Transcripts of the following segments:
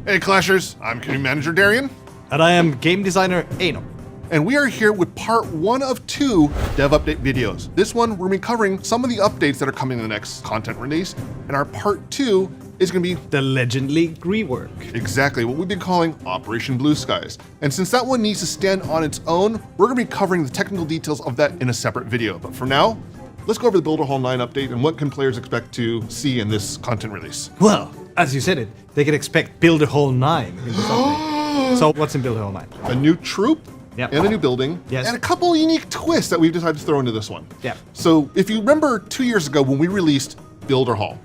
Hey Clashers, I'm community manager Darian. And I am game designer Aino. And we are here with part 1 of 2 dev update videos. This one, we're going to be covering some of the updates that are coming in the next content release. And our part 2 is going to be the Legend League rework. Exactly, what we've been calling Operation Blue Skies. And since that one needs to stand on its own, we're going to be covering the technical details of that in a separate video. But for now, let's go over the Builder Hall 9 update and what can players expect to see in this content release. Well, as you said it, they can expect Builder Hall 9 in this update. So what's in Builder Hall 9? A new troop. Yep. And a new building, yes. And a couple unique twists that we've decided to throw into this one. Yeah. So if you remember 2 years ago when we released Builder Hall,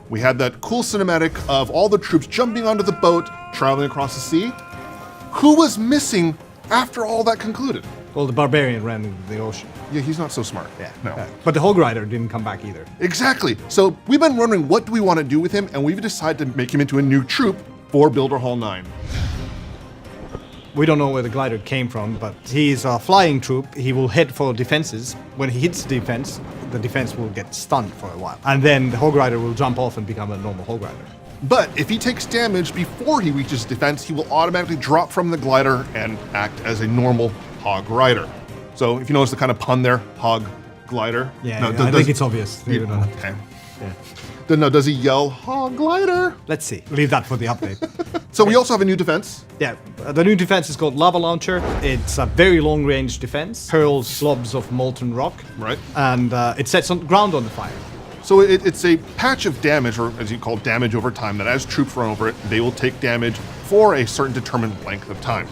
we had that cool cinematic of all the troops jumping onto the boat, traveling across the sea. Who was missing after all that concluded? Well, the Barbarian ran into the ocean. Yeah, he's not so smart. Yeah. No. But the Hog Glider didn't come back either. Exactly. So we've been wondering what do we want to do with him, and we've decided to make him into a new troop for Builder Hall 9. We don't know where the glider came from, but he's a flying troop. He will head for defenses. When he hits the defense will get stunned for a while. And then the Hog Glider will jump off and become a normal Hog Glider. But if he takes damage before he reaches defense, he will automatically drop from the glider and act as a normal Hog Rider. So if you notice the kind of pun there, Hog Glider. Yeah, no, I think it's obvious. Okay. Yeah. Now, does he yell, Hog Glider? Let's see. Leave that for the update. So we also have a new defense. Yeah, the new defense is called Lava Launcher. It's a very long-range defense. Hurls slobs of molten rock. Right. And it sets on ground on the fire. So it's a patch of damage, or as you call damage over time, that as troops run over it, they will take damage for a certain determined length of time.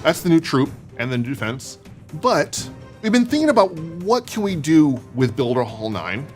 That's the new troop and the new defense. But we've been thinking about what can we do with Builder Hall 9.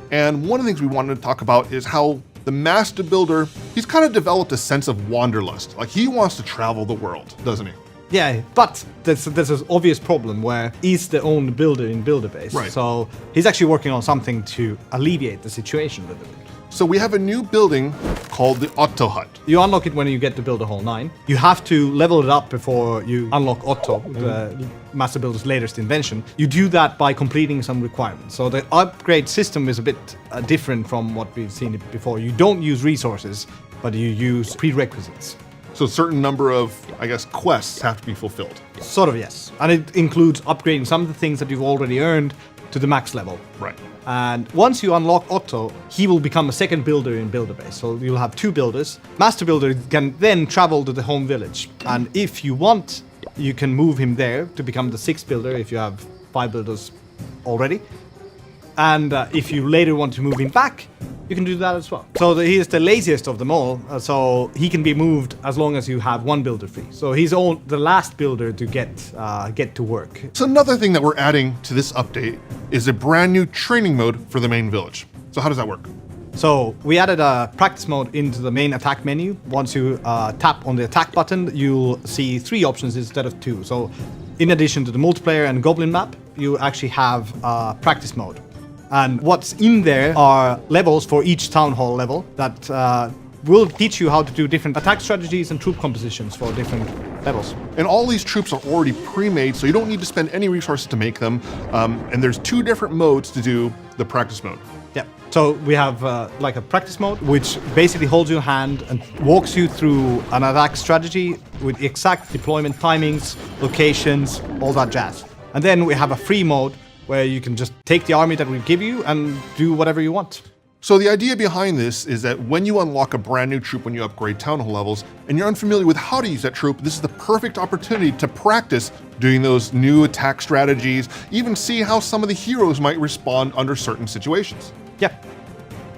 And one of the things we wanted to talk about is how the master builder, he's kind of developed a sense of wanderlust. Like he wants to travel the world, doesn't he? Yeah, but there's an obvious problem where he's the only builder in Builderbase. Right. So he's actually working on something to alleviate the situation a little bit. So we have a new building called the Octo Hunt. You unlock it when you get to Builder Hall 9. You have to level it up before you unlock Otto, the Master Builder's latest invention. You do that by completing some requirements. So the upgrade system is a bit different from what we've seen before. You don't use resources, but you use prerequisites. So a certain number of, I guess, quests have to be fulfilled. Sort of, yes. And it includes upgrading some of the things that you've already earned to the max level. Right. And once you unlock Otto, he will become a second builder in Builderbase. So you'll have 2 builders. Master Builder can then travel to the home village. And if you want, you can move him there to become the 6th builder if you have 5 builders already. And if you later want to move him back, you can do that as well. So he is the laziest of them all, so he can be moved as long as you have 1 builder free. So he's the last builder to get to work. So another thing that we're adding to this update is a brand new training mode for the main village. So how does that work? So we added a practice mode into the main attack menu. Once you tap on the attack button, you'll see 3 options instead of 2. So in addition to the multiplayer and goblin map, you actually have practice mode. And what's in there are levels for each town hall level that will teach you how to do different attack strategies and troop compositions for different levels. And all these troops are already pre-made, so you don't need to spend any resources to make them. And there's 2 different modes to do the practice mode. Yeah. So we have like a practice mode, which basically holds your hand and walks you through an attack strategy with exact deployment timings, locations, all that jazz. And then we have a free mode, where you can just take the army that we give you and do whatever you want. So the idea behind this is that when you unlock a brand new troop when you upgrade town hall levels, and you're unfamiliar with how to use that troop, this is the perfect opportunity to practice doing those new attack strategies, even see how some of the heroes might respond under certain situations. Yeah.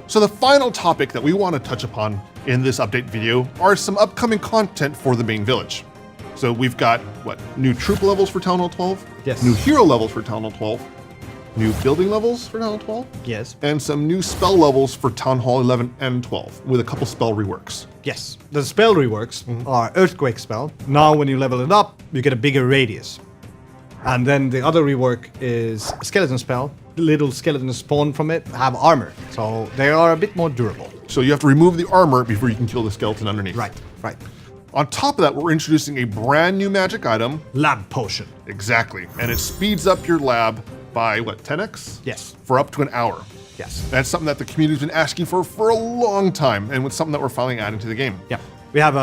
So the final topic that we want to touch upon in this update video are some upcoming content for the main village. So we've got, new troop levels for Town Hall 12? Yes. New hero levels for Town Hall 12? New building levels for Town Hall 12? Yes. And some new spell levels for Town Hall 11 and 12, with a couple spell reworks. Yes. The spell reworks are Earthquake spell. Now when you level it up, you get a bigger radius. And then the other rework is Skeleton spell. Little skeletons spawn from it have armor, so they are a bit more durable. So you have to remove the armor before you can kill the skeleton underneath. Right. On top of that, we're introducing a brand new magic item. Lab potion. Exactly. And it speeds up your lab by, 10x? Yes. For up to an hour. Yes. That's something that the community's been asking for a long time, and it's something that we're finally adding to the game. Yeah. We have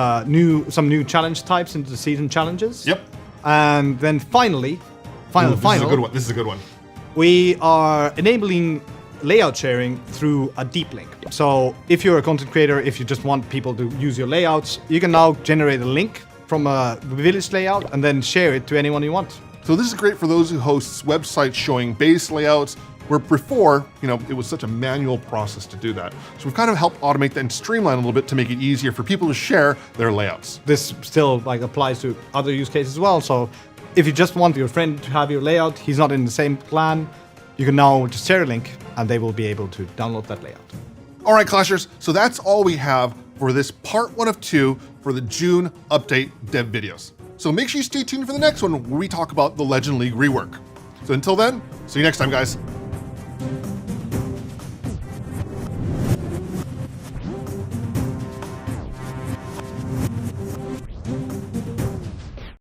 some new challenge types into the season challenges. Yep. And then finally, This is a good one. This is a good one. we are enabling layout sharing through a deep link. So if you're a content creator, if you just want people to use your layouts, you can now generate a link from a village layout and then share it to anyone you want. So this is great for those who host websites showing base layouts, where before, it was such a manual process to do that. So we've kind of helped automate that and streamline a little bit to make it easier for people to share their layouts. This still applies to other use cases as well. So if you just want your friend to have your layout, he's not in the same clan, you can now just share a link and they will be able to download that layout. All right, Clashers, so that's all we have for this part 1 of 2 for the June update dev videos. So make sure you stay tuned for the next one where we talk about the Legend League rework. So until then, see you next time, guys.